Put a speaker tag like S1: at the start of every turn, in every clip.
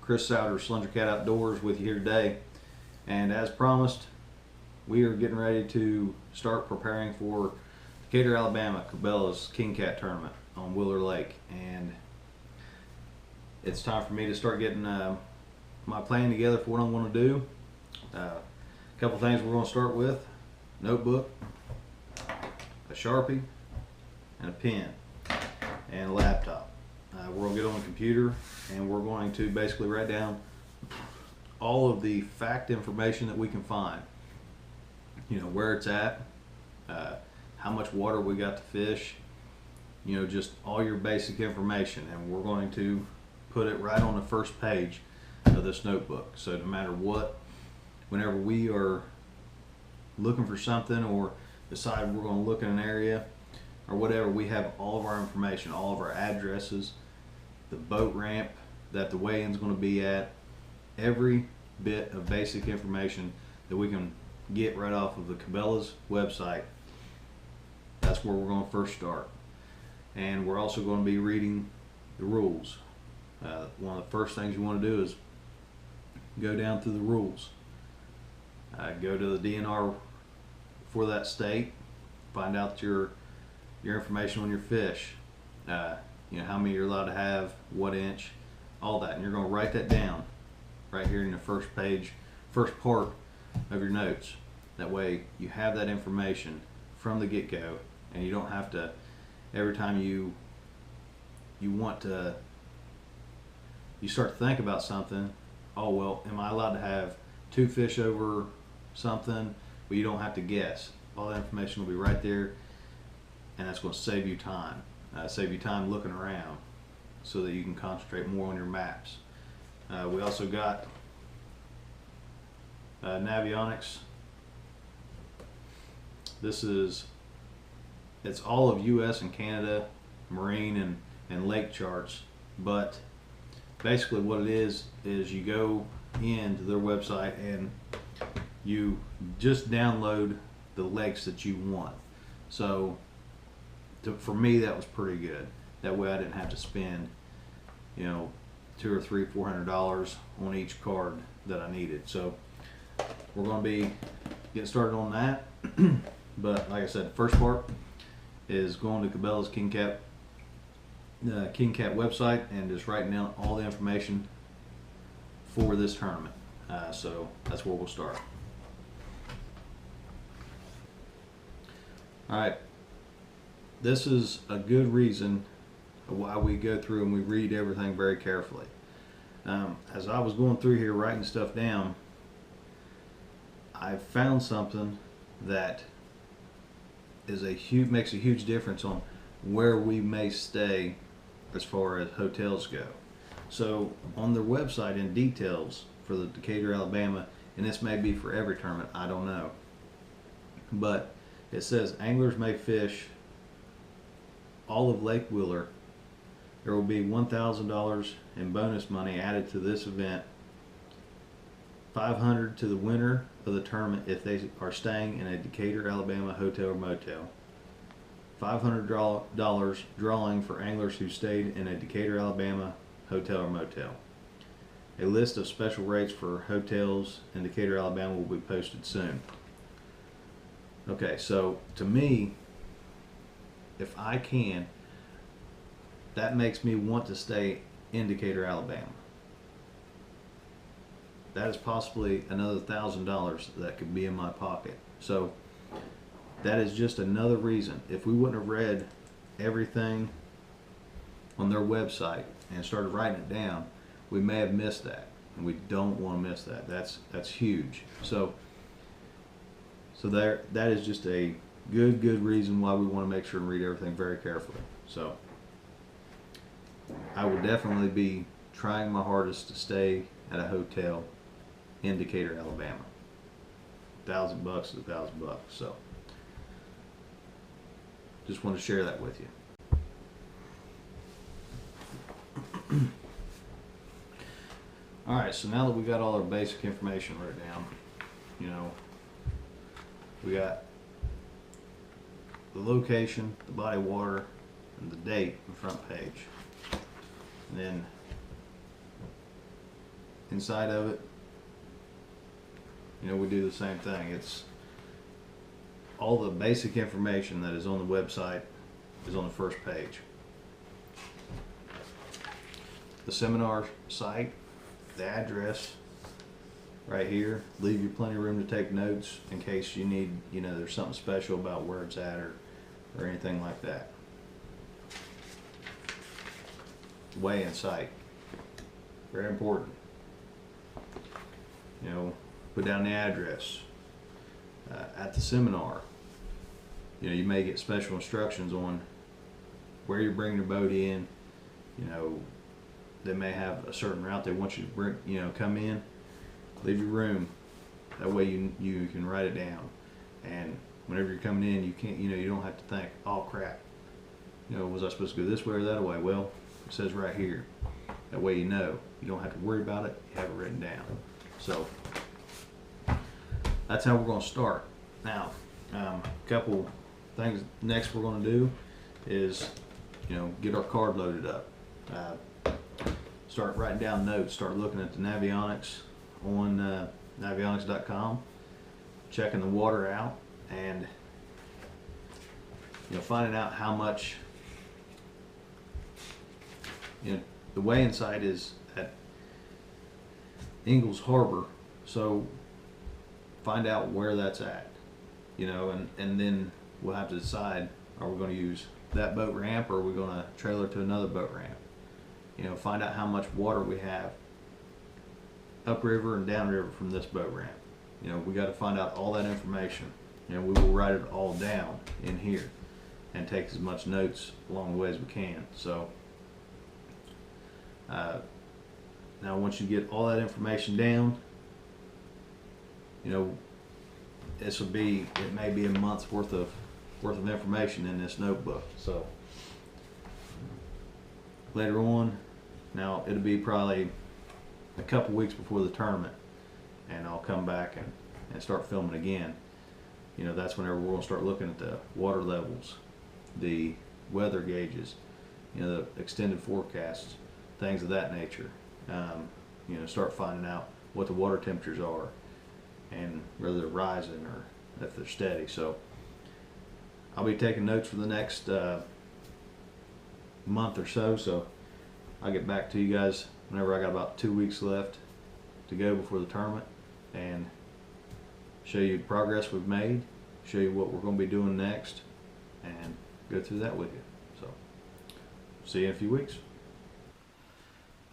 S1: Chris Souders, Slunger Cat Outdoors, with you here today. And as promised, we are getting ready to start preparing for Decatur Alabama Cabelas King Kat tournament on Wheeler Lake. And it's time for me to start getting my plan together for what I'm going to do. A couple things we're going to start with: notebook, a Sharpie, and a pen, and a laptop. We're going to get on the computer and we're going to basically write down all of the fact information that we can find. You know, where it's at, how much water we got to fish, you know, just all your basic information. And we're going to put it right on the first page of this notebook. So no matter what, whenever we are looking for something or decide we're going to look in an area or whatever, we have all of our information, all of our addresses, the boat ramp that the weigh-in's going to be at, every bit of basic information that we can get right off of the Cabelas website. That's where we're going to first start. And we're also going to be reading the rules. One of the first things you want to do is go down through the rules. Go to the DNR for that state, find out your information on your fish, you know, how many you're allowed to have, what inch, all that. And you're going to write that down right here in the first page, first part of your notes. That way you have that information from the get-go, and you don't have to, every time you start to think about something, oh well, am I allowed to have 2 fish over something? Well, you don't have to guess. All that information will be right there, and that's going to save you time. Save you time looking around so that you can concentrate more on your maps. We also got Navionics. It's all of US and Canada marine and lake charts, but basically what it is you go into their website and you just download the lakes that you want. So for me, that was pretty good. That way I didn't have to spend, you know, $200 or $400 on each card that I needed. So we're going to be getting started on that. But like I said, the first part is going to Cabelas King Kat website and just writing down all the information for this tournament. So that's where we'll start. All right. This is a good reason why we go through and we read everything very carefully. As I was going through here writing stuff down, I found something that makes a huge difference on where we may stay as far as hotels go. So on their website, in details for the Decatur, Alabama, and this may be for every tournament, I don't know, but it says anglers may fish all of Lake Wheeler. There will be $1,000 in bonus money added to this event. $500 to the winner of the tournament if they are staying in a Decatur, Alabama hotel or motel. $500 drawing for anglers who stayed in a Decatur, Alabama hotel or motel. A list of special rates for hotels in Decatur, Alabama will be posted soon. Okay, so to me, if I can, that makes me want to stay in Decatur, Alabama. That is possibly another $1,000 that could be in my pocket. So that is just another reason. If we wouldn't have read everything on their website and started writing it down, we may have missed that, and we don't want to miss that. That's huge. So that is just a good reason why we want to make sure and read everything very carefully. So I will definitely be trying my hardest to stay at a hotel in Decatur, Alabama. $1,000 is $1,000. So just want to share that with you. All right, so now that we got all our basic information written down, you know, we got the location, the body of water, and the date on the front page. And then inside of it, you know, we do the same thing. It's all the basic information that is on the website is on the first page. The seminar site, the address right here, leave you plenty of room to take notes in case you need, you know, there's something special about where it's at or anything like that. Weigh-in site, very important. You know, put down the address. At the seminar, you know, you may get special instructions on where you're bringing your boat in. You know, they may have a certain route they want you to bring, you know, come in. Leave your room. That way you can write it down. And whenever you're coming in, you can't, you know, you don't have to think, oh crap, you know, was I supposed to go this way or that way? Well, it says right here. That way you know. You don't have to worry about it. You have it written down. So that's how we're going to start. Now, a couple things next we're going to do is, you know, get our card loaded up. Start writing down notes. Start looking at the Navionics on navionics.com, checking the water out, and, you know, finding out how much, you know, the weigh-in site is at Ingalls Harbor, so find out where that's at, you know, and then we'll have to decide, are we going to use that boat ramp or are we going to trailer to another boat ramp? You know, find out how much water we have upriver and downriver from this boat ramp. You know, we got to find out all that information. You know, we will write it all down in here and take as much notes along the way as we can. So now once you get all that information down, you know, it may be a month's worth of information in this notebook. So later on, now it'll be probably a couple weeks before the tournament, and I'll come back and start filming again. You know, that's whenever we're going to start looking at the water levels, the weather gauges, you know, the extended forecasts, things of that nature. You know, start finding out what the water temperatures are and whether they're rising or if they're steady. So I'll be taking notes for the next month or so. So I'll get back to you guys whenever I got about 2 weeks left to go before the tournament and show you the progress we've made, show you what we're going to be doing next, and go through that with you. So see you in a few weeks.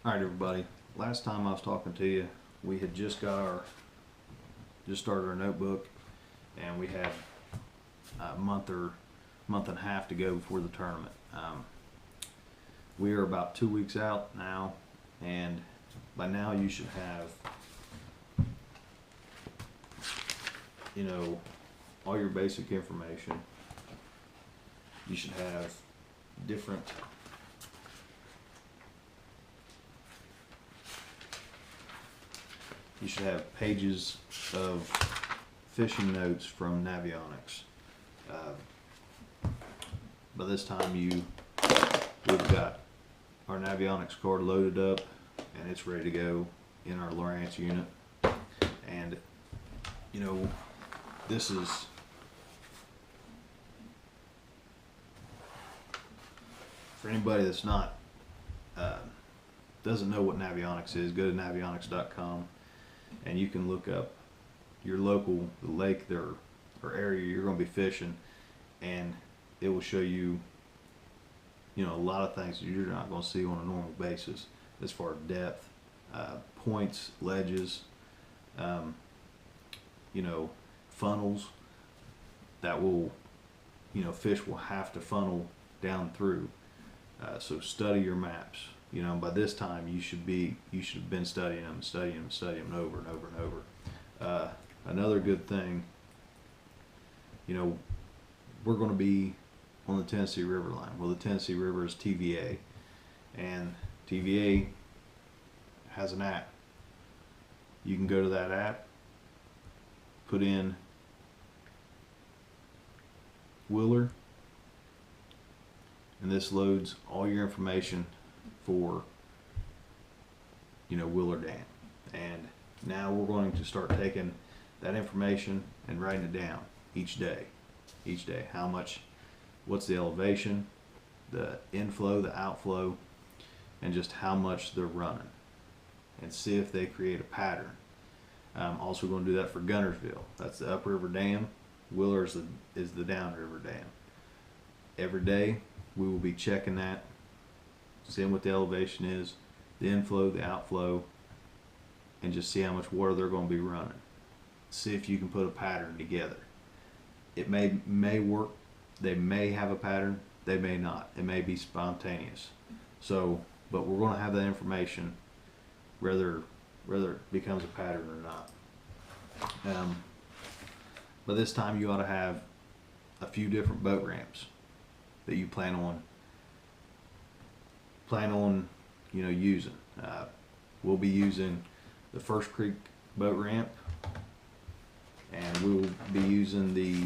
S1: Alright everybody, last time I was talking to you, we had just started our notebook, and we had a month and a half to go before the tournament. We are about 2 weeks out now, and by now you should have, you know, all your basic information. You should have different pages of fishing notes from Navionics. By this time we've got our Navionics card loaded up and it's ready to go in our Lowrance unit. And you know, this is for anybody that's not doesn't know what Navionics is. Go to navionics.com and you can look up your local lake there or area you're going to be fishing, and it will show you, you know, a lot of things that you're not going to see on a normal basis as far as depth, points, ledges, you know, funnels that will, you know, fish will have to funnel down through. So study your maps. You know, by this time you should have been studying them over and over and over. Another good thing, you know, we're going to be on the Tennessee River line. Well, the Tennessee River is TVA, and TVA has an app. You can go to that app, put in Willer, and this loads all your information for, you know, Willer Dam. And now we're going to start taking that information and writing it down each day. Each day, how much, what's the elevation, the inflow, the outflow, and just how much they're running, and see if they create a pattern. Also going to do that for Gunnersville. That's the upriver dam. Willer is the downriver dam. Every day we will be checking that, seeing what the elevation is, the inflow, the outflow, and just see how much water they're going to be running. See if you can put a pattern together. It may work. They may have a pattern. They may not. It may be spontaneous. So, but we're going to have that information, whether it becomes a pattern or not. But this time you ought to have a few different boat ramps that you plan on using. We'll be using the First Creek boat ramp, and we will be using the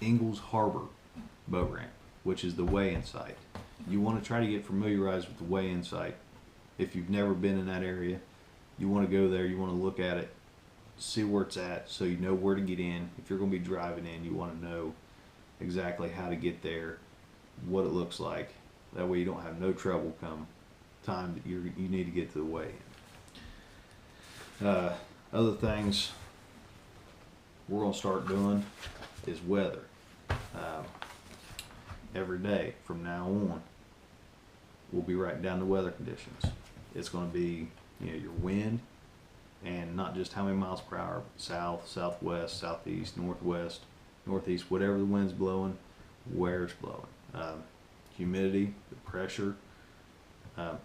S1: Ingalls Harbor boat ramp, which is the weigh-in site. You want to try to get familiarized with the weigh-in site. If you've never been in that area, you want to go there, you want to look at it, see where it's at, so you know where to get in. If you're going to be driving in, you want to know exactly how to get there, what it looks like. That way you don't have no trouble come time that you need to get to the weigh-in. Other things we're going to start doing is weather. Every day from now on, we'll be writing down the weather conditions. It's going to be your wind, and not just how many miles per hour, south, southwest, southeast, northwest, northeast, whatever the wind's blowing, where it's blowing. Humidity, the pressure,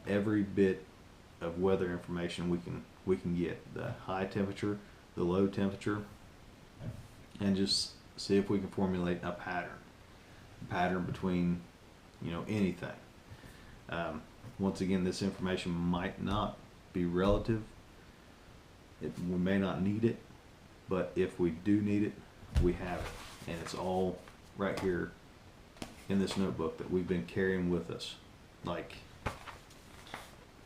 S1: every bit of weather information we can get. The high temperature, the low temperature, and just see if we can formulate a pattern between anything. Once again, this information might not be relative. We may not need it, but if we do need it, we have it, and it's all right here in this notebook that we've been carrying with us. Like,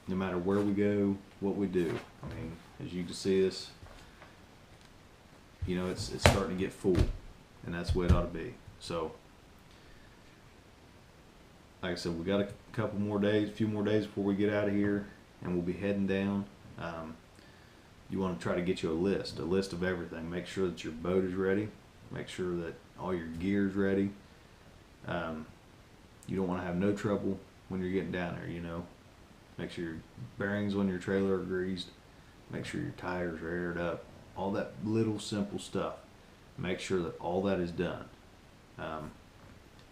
S1: no matter where we go, what we do. I mean, as you can see, this, it's starting to get full, and that's the way it ought to be. So, like I said, we got a few more days before we get out of here, and we'll be heading down. You want to try to get you a list of everything. Make sure that your boat is ready. Make sure that all your gear is ready. You don't want to have no trouble when you're getting down there, Make sure your bearings on your trailer are greased. Make sure your tires are aired up. All that little simple stuff. Make sure that all that is done.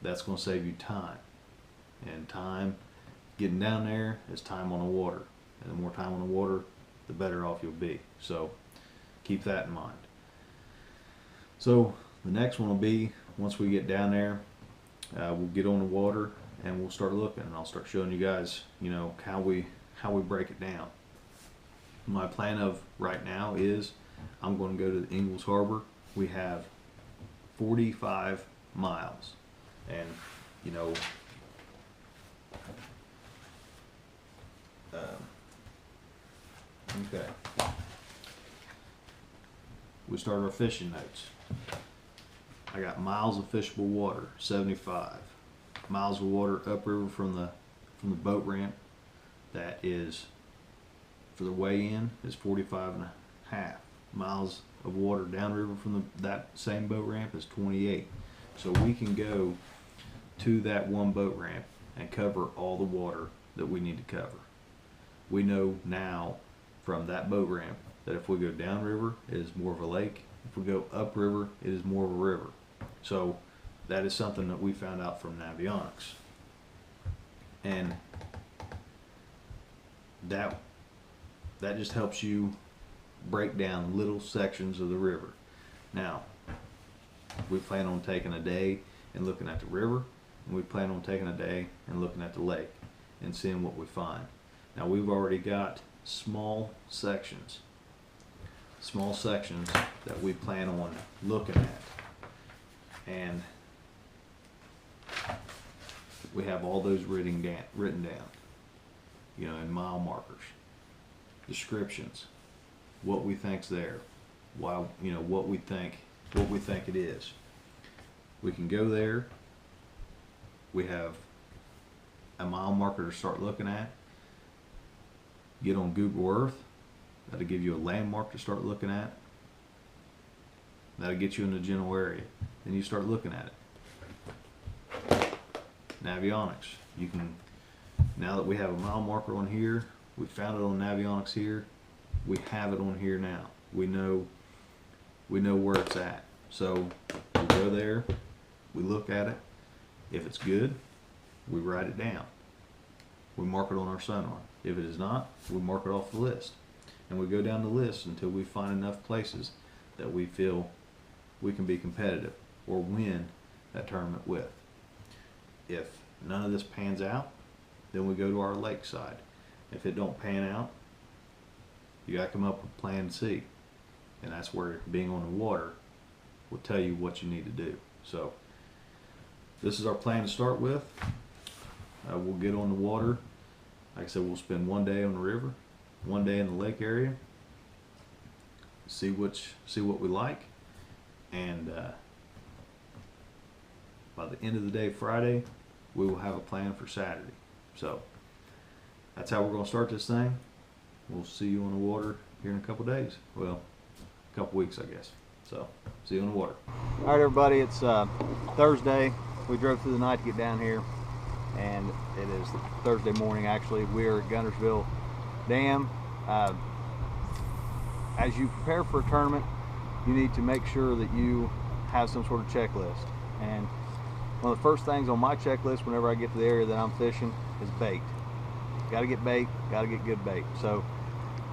S1: That's going to save you time. And time getting down there is time on the water. And the more time on the water, the better off you'll be. So keep that in mind. So the next one will be, once we get down there, we'll get on the water and we'll start looking, and I'll start showing you guys, how we break it down. My plan of right now is I'm going to go to the Ingalls Harbor. We have 45 miles, and okay. We start our fishing notes. I got miles of fishable water, 75. Miles of water upriver from the boat ramp. That is, for the weigh-in, is 45 and a half. Miles of water downriver from that same boat ramp is 28. So we can go to that one boat ramp and cover all the water that we need to cover. We know now from that boat ramp that if we go downriver, it is more of a lake. If we go upriver, it is more of a river. So that is something that we found out from Navionics. And that just helps you break down little sections of the river. Now, we plan on taking a day and looking at the river, and we plan on taking a day and looking at the lake and seeing what we find. Now, we've already got small sections that we plan on looking at, and We have all those written down, you know, in mile markers, descriptions, what we think's there, why, you know, what we think it is. We can go there. We have a mile marker to start looking at. Get on Google Earth. That'll give you a landmark to start looking at. That'll get you in the general area. Then you start looking at it. Navionics. You can, now that we have a mile marker on here, we found it on Navionics here, we have it on here now. We know where it's at. So we go there, we look at it. If it's good, we write it down. We mark it on our sonar. If it is not, we mark it off the list. And we go down the list until we find enough places that we feel we can be competitive or win that tournament with. If none of this pans out, then we go to our lake side. If it don't pan out, you gotta come up with plan C. And that's where being on the water will tell you what you need to do. So this is our plan to start with. We'll get on the water. Like I said, we'll spend one day on the river, one day in the lake area, see what we like, and by the end of the day Friday, we will have a plan for Saturday. So that's how we're going to start this thing. We'll see you on the water here in a couple days. Well, a couple weeks, I guess. So see you on the water. All right, everybody, it's Thursday. We drove through the night to get down here, and it is Thursday morning. Actually, we are at Guntersville Dam. As you prepare for a tournament, you need to make sure that you have some sort of checklist. And one of the first things on my checklist whenever I get to the area that I'm fishing is bait. Got to get bait, got to get good bait. So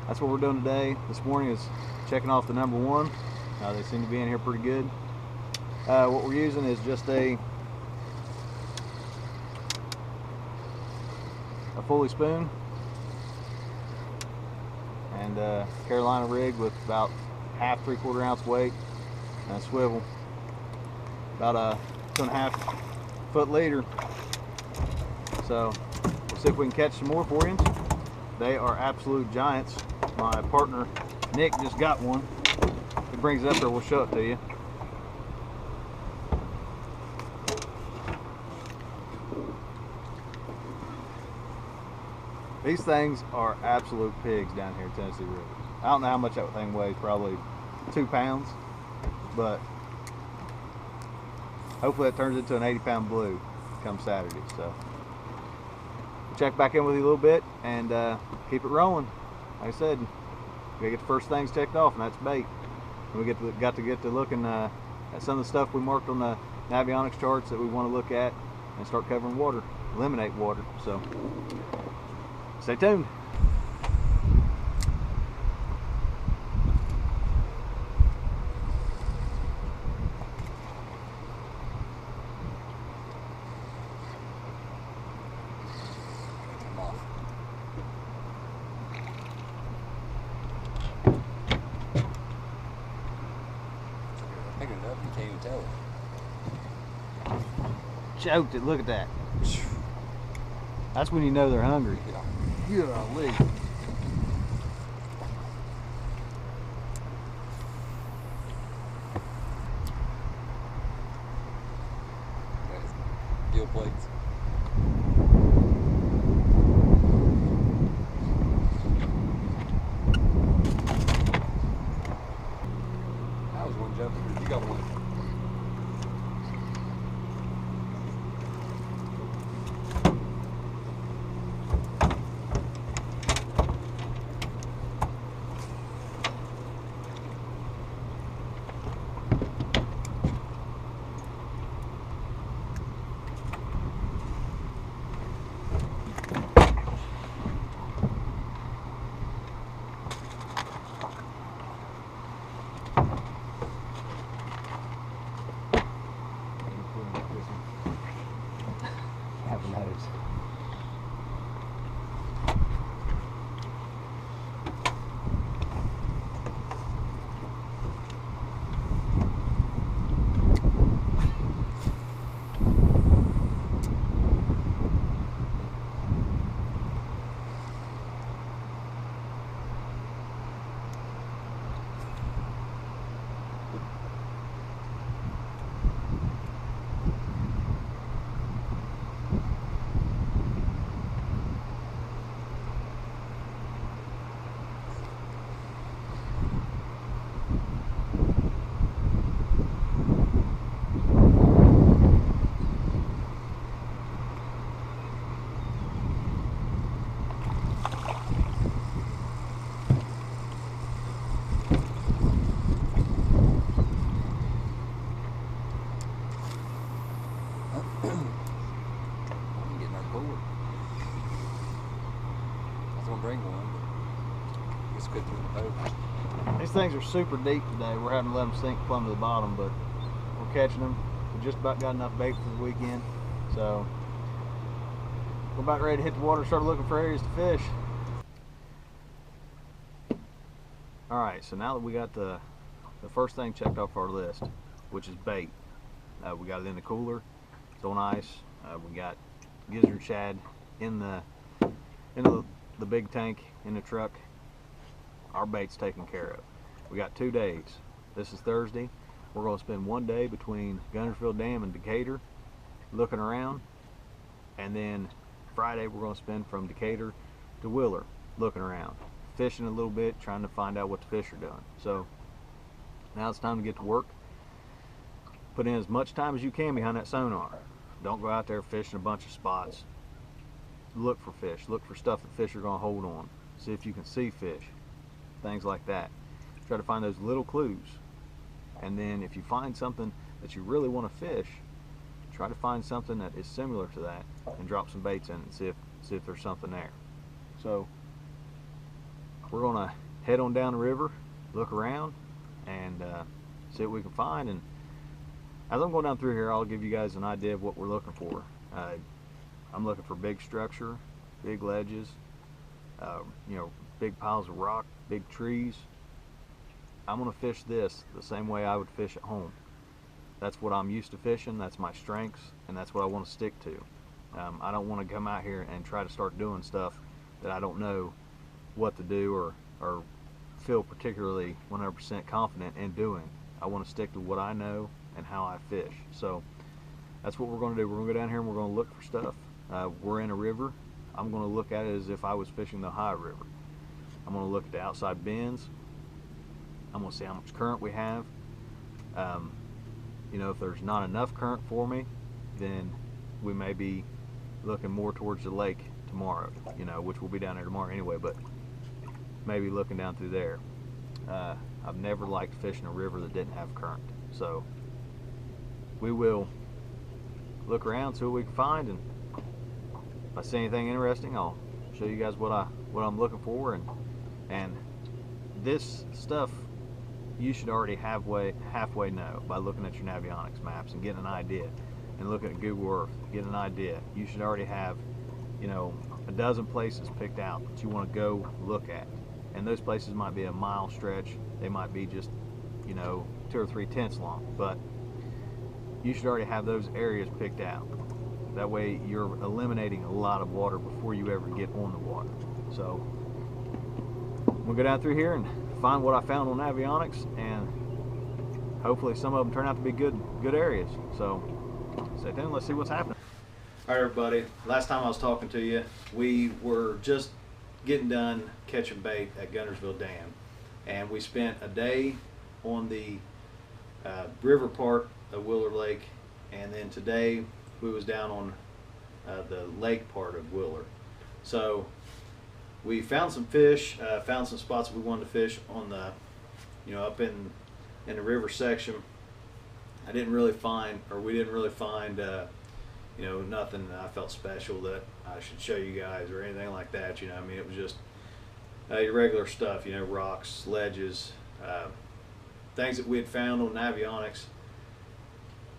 S1: that's what we're doing today. This morning is checking off the number one. They seem to be in here pretty good. What we're using is just a Fully spoon and a Carolina rig with about half 3/4 ounce weight and a swivel, about a 2.5 foot leader. So we'll see if we can catch some more for you. They are absolute giants. My partner Nick just got one. If he brings it up there, we'll show it to you. These things are absolute pigs down here in Tennessee River. I don't know how much that thing weighs, probably 2 pounds, but hopefully it turns into an 80-pound blue come Saturday. So we'll check back in with you a little bit and keep it rolling. Like I said, we gotta get the first things checked off, and that's bait. And we got to get to looking at some of the stuff we marked on the Navionics charts that we want to look at and start covering water, eliminate water. So stay tuned.
S2: Picking it up, you can't even tell it.
S3: Choked it, look at that. That's when you know they're hungry. Golly.
S2: Steel plates. That was one jumping. You got one. It's good through the boat.
S3: These things are super deep today. We're having to let them sink plumb to the bottom, but we're catching them. We just about got enough bait for the weekend, so we're about ready to hit the water and start looking for areas to fish. All right, so now that we got the first thing checked off our list, which is bait, we got it in the cooler. It's on ice. We got gizzard shad in the big tank in the truck. Our bait's taken care of. We got 2 days. This is Thursday. We're going to spend 1 day between Guntersville Dam and Decatur looking around, and then Friday we're going to spend from Decatur to Wheeler looking around, fishing a little bit, trying to find out what the fish are doing. So now it's time to get to work. Put in as much time as you can behind that sonar. Don't go out there fishing a bunch of spots. Look for fish. Look for stuff that fish are going to hold on. See if you can see fish. Things like that. Try to find those little clues. And then if you find something that you really want to fish, try to find something that is similar to that and drop some baits in and see if there's something there. So we're going to head on down the river, look around, and see what we can find. And as I'm going down through here, I'll give you guys an idea of what we're looking for. I'm looking for big structure, big ledges, big piles of rock, big trees. I'm going to fish this the same way I would fish at home. That's what I'm used to fishing, that's my strengths, and that's what I want to stick to. I don't want to come out here and try to start doing stuff that I don't know what to do or feel particularly 100% confident in doing. I want to stick to what I know and how I fish. So that's what we're going to do. We're going to go down here and we're going to look for stuff. We're in a river. I'm going to look at it as if I was fishing the Ohio River. I'm going to look at the outside bends. I'm going to see how much current we have. If there's not enough current for me, then we may be looking more towards the lake tomorrow, which will be down there tomorrow anyway, but maybe looking down through there. I've never liked fishing a river that didn't have current, so we will look around, see what we can find, and if I see anything interesting, I'll show you guys what I'm looking for. And this stuff you should already halfway know by looking at your Navionics maps and getting an idea, and looking at Google Earth, getting an idea. You should already have, a dozen places picked out that you want to go look at, and those places might be a mile stretch. They might be just 2 or 3 tenths long, but you should already have those areas picked out. That way you're eliminating a lot of water before you ever get on the water. So we'll go down through here and find what I found on Navionics, and hopefully some of them turn out to be good areas. So stay tuned, let's see what's happening. All right, everybody, last time I was talking to you, we were just getting done catching bait at Guntersville Dam, and we spent a day on the river part of Wheeler Lake, and then today we was down on the lake part of Wheeler. So we found some fish, found some spots we wanted to fish on the, up in the river section. We didn't really find nothing that I felt special that I should show you guys or anything like that. It was just your regular stuff, rocks, ledges, things that we had found on Navionics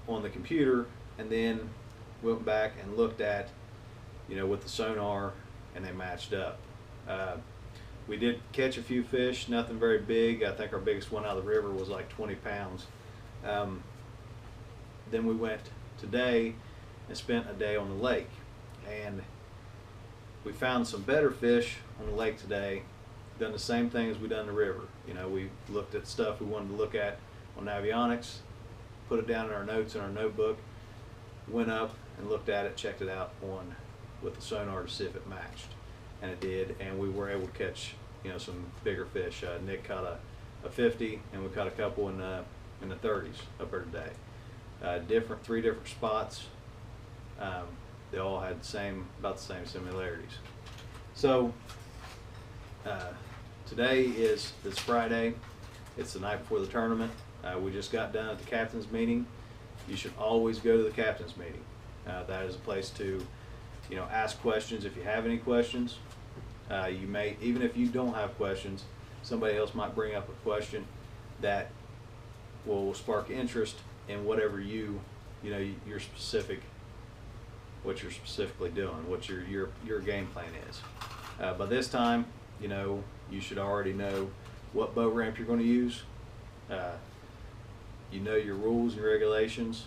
S3: on the computer, and then went back and looked at, with the sonar, and they matched up. We did catch a few fish, nothing very big. I think our biggest one out of the river was like 20 pounds. Then we went today and spent a day on the lake, and we found some better fish on the lake today. Done the same thing as we done in the river. We looked at stuff we wanted to look at on Navionics, put it down in our notes in our notebook, went up and looked at it, checked it out with the sonar to see if it matched, and it did, and we were able to catch some bigger fish. Nick caught a 50, and we caught a couple in the 30s up there today. 3 different spots. They all had about the same similarities. So today is Friday. It's the night before the tournament. We just got done at the captain's meeting. You should always go to the captain's meeting. That is a place to, ask questions if you have any questions. You may, even if you don't have questions,
S1: somebody else might bring up a question that will spark interest in whatever your specific, what you're specifically doing, what your game plan is. By this time, you should already know what boat ramp you're going to use. You know your rules and regulations.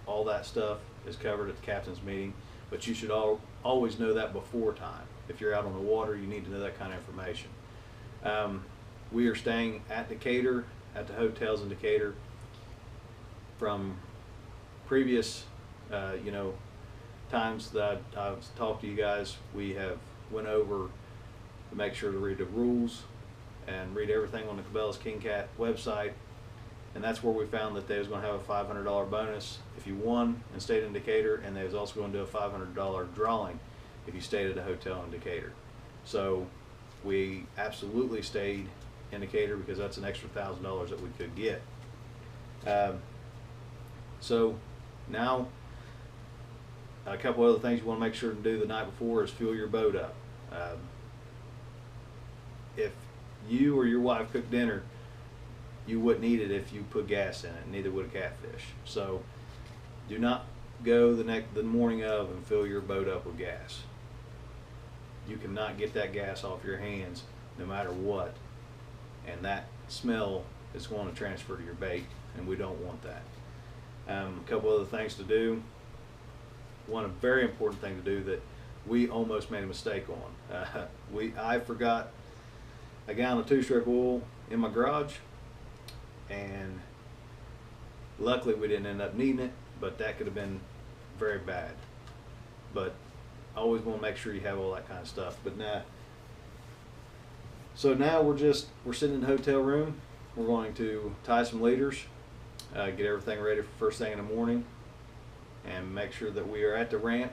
S1: All that stuff is covered at the captain's meeting, but you should always know that before time. If you're out on the water, you need to know that kind of information. We are staying at Decatur, at the hotels in Decatur. From previous, times that I've talked to you guys, we have went over to make sure to read the rules and read everything on the Cabelas King Kat website, and that's where we found that they was going to have a $500 bonus if you won and stayed in Decatur, and they was also going to do a $500 drawing if you stayed at a hotel in Decatur. So we absolutely stayed in Decatur because that's an extra $1,000 that we could get. So now a couple other things you want to make sure to do the night before is fuel your boat up. If you or your wife cook dinner, you wouldn't eat it if you put gas in it, neither would a catfish. So do not go the morning of and fill your boat up with gas. You cannot get that gas off your hands no matter what, and that smell is going to transfer to your bait, and we don't want that. A couple other things to do. One very important thing to do that we almost made a mistake on. I forgot a gallon of 2-stroke oil in my garage, and luckily we didn't end up needing it, but that could have been very bad. But I always want to make sure you have all that kind of stuff. But now, so now we're sitting in the hotel room. We're going to tie some leaders, get everything ready for first thing in the morning, and make sure that we are at the ramp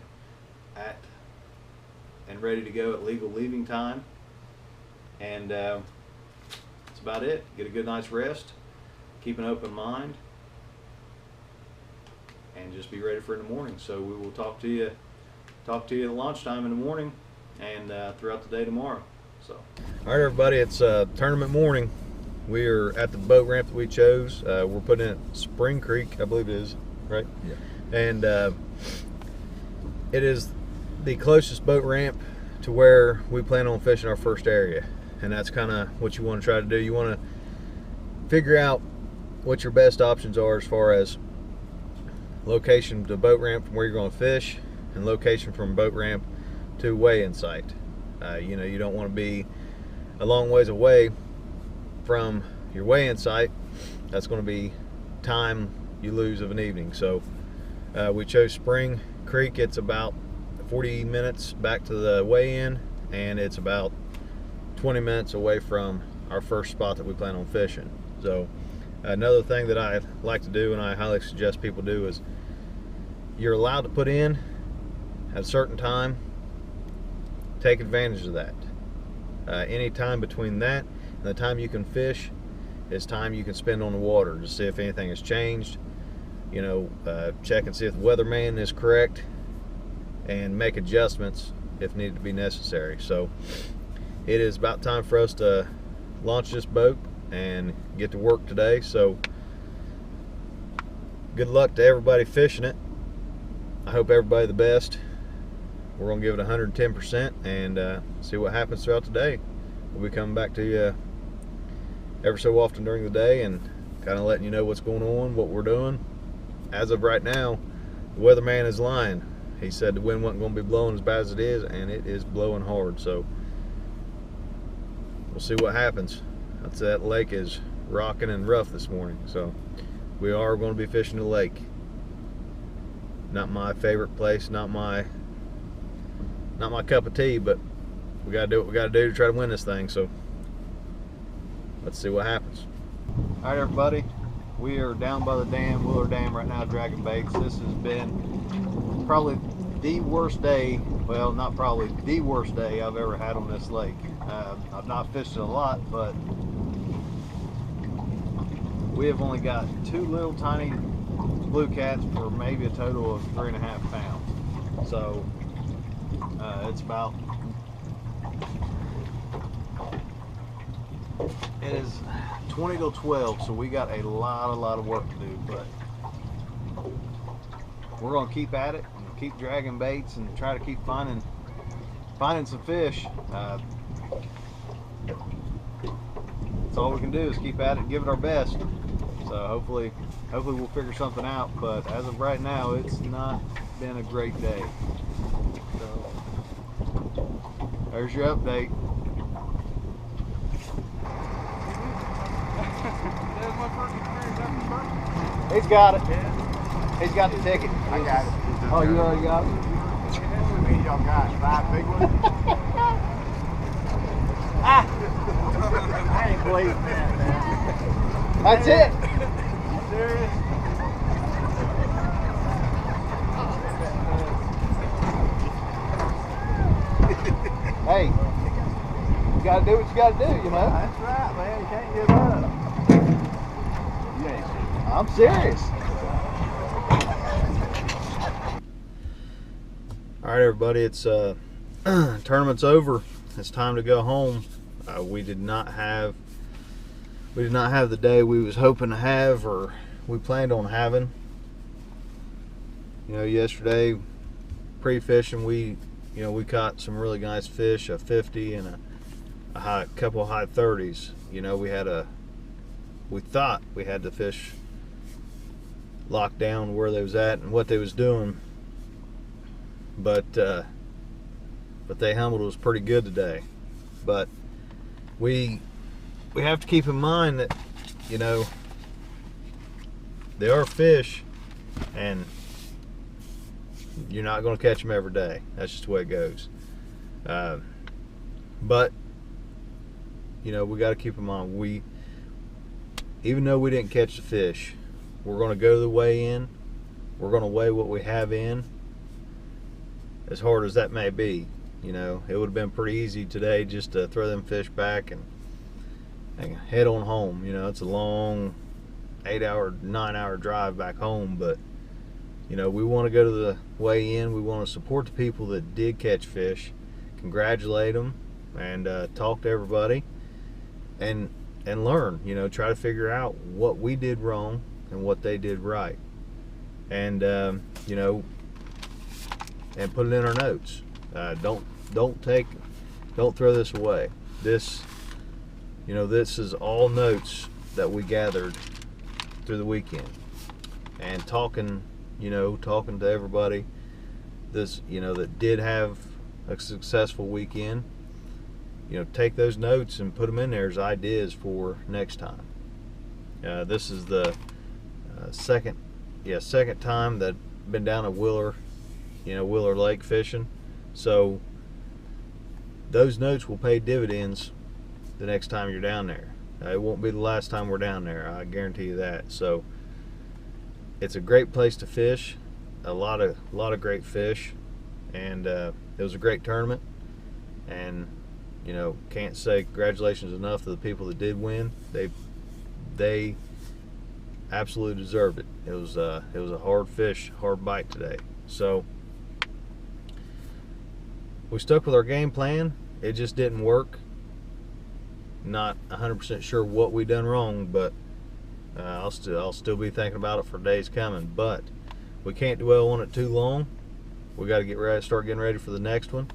S1: and ready to go at legal leaving time. And that's about it. Get a good night's rest, keep an open mind, and just be ready for in the morning. So we will talk to you at lunchtime in the morning and throughout the day tomorrow. So, all right, everybody, it's tournament morning. We are at the boat ramp that we chose. We're putting in at Spring Creek, I believe it is, right? Yeah. And it is the closest boat ramp to where we plan on fishing our first area. And that's kind of what you want to try to do. You want to figure out what your best options are as far as location to boat ramp from where you're going to fish, and location from boat ramp to weigh-in site. You don't want to be a long ways away from your weigh-in site. That's going to be time you lose of an evening. So we chose Spring Creek. It's about 40 minutes back to the weigh-in, and it's about 20 minutes away from our first spot that we plan on fishing. So another thing that I like to do, and I highly suggest people do, is you're allowed to put in at a certain time. Take advantage of that. Any time between that and the time you can fish is time you can spend on the water to see if anything has changed. Check and see if the weatherman is correct and make adjustments if needed to be necessary. So it is about time for us to launch this boat and get to work today. So good luck to everybody fishing it. I hope everybody the best. We're going to give it 110% and see what happens throughout the day. We'll be coming back to you ever so often during the day and kind of letting you know what's going on, what we're doing. As of right now, the weatherman is lying. He said the wind wasn't going to be blowing as bad as it is, and it is blowing hard. So we'll see what happens. That lake is rocking and rough this morning. So we are going to be fishing the lake. Not my favorite place, not my cup of tea, but we gotta do what we gotta do to try to win this thing. So let's see what happens. All right, everybody, we are down by the dam, Willer Dam right now, dragging baits. This has been probably the worst day, well, not probably, the worst day I've ever had on this lake. I've not fished it a lot, but we have only got 2 little tiny blue cats for maybe a total of 3.5 pounds. So it's about
S3: is 20 till 12, so we got a lot of work to do, but we're gonna keep at it and keep dragging baits and try to keep finding some fish. That's all we can do is keep at it and give it our best. So hopefully we'll figure something out. But as of right now, it's not been a great day. So there's your update. He's got it. He's got the ticket.
S4: I got it.
S3: Oh, you already got it?
S4: How many y'all got? 5 big ones?
S3: Ah!
S4: I ain't believing that, man.
S3: That's it.
S4: You serious?
S3: Hey, you gotta do what you gotta do, you know?
S4: That's right, man. You can't give up. You ain't serious.
S3: I'm serious. All right, everybody, it's tournament's over. It's time to go home. We did not have the day we was hoping to have, or we planned on having. You know, yesterday pre-fishing, we caught some really nice fish, a 50 and a couple of high 30s. You know, we thought we had the fish locked down where they was at and what they was doing, but they humbled us pretty good today. But we have to keep in mind that, you know, they are fish, and you're not going to catch them every day. That's just the way it goes. But you know, we got to keep in mind, even though we didn't catch the fish, we're going to go to the weigh-in. We're going to weigh what we have in, as hard as that may be. You know, it would have been pretty easy today just to throw them fish back and head on home. You know, it's a long 8-hour, 9-hour drive back home, but you know, we want to go to the weigh-in. We want to support the people that did catch fish, congratulate them, and talk to everybody, and learn. You know, try to figure out what we did wrong and what they did right, and you know, and put it in our notes. Don't throw this away. This, you know, this is all notes that we gathered through the weekend, and talking to everybody that did have a successful weekend. You know, take those notes and put them in there as ideas for next time. This is the second time that I've been down at Willer Lake fishing, so those notes will pay dividends the next time you're down there. It won't be the last time we're down there, I guarantee you that. So it's a great place to fish, a lot of great fish, and it was a great tournament. And you know, can't say congratulations enough to the people that did win. They absolutely deserved it. It was a hard fish, hard bite today. So we stuck with our game plan. It just didn't work. Not 100% sure what we done wrong, but I'll still be thinking about it for days coming. But we can't dwell on it too long. We got to start getting ready for the next one.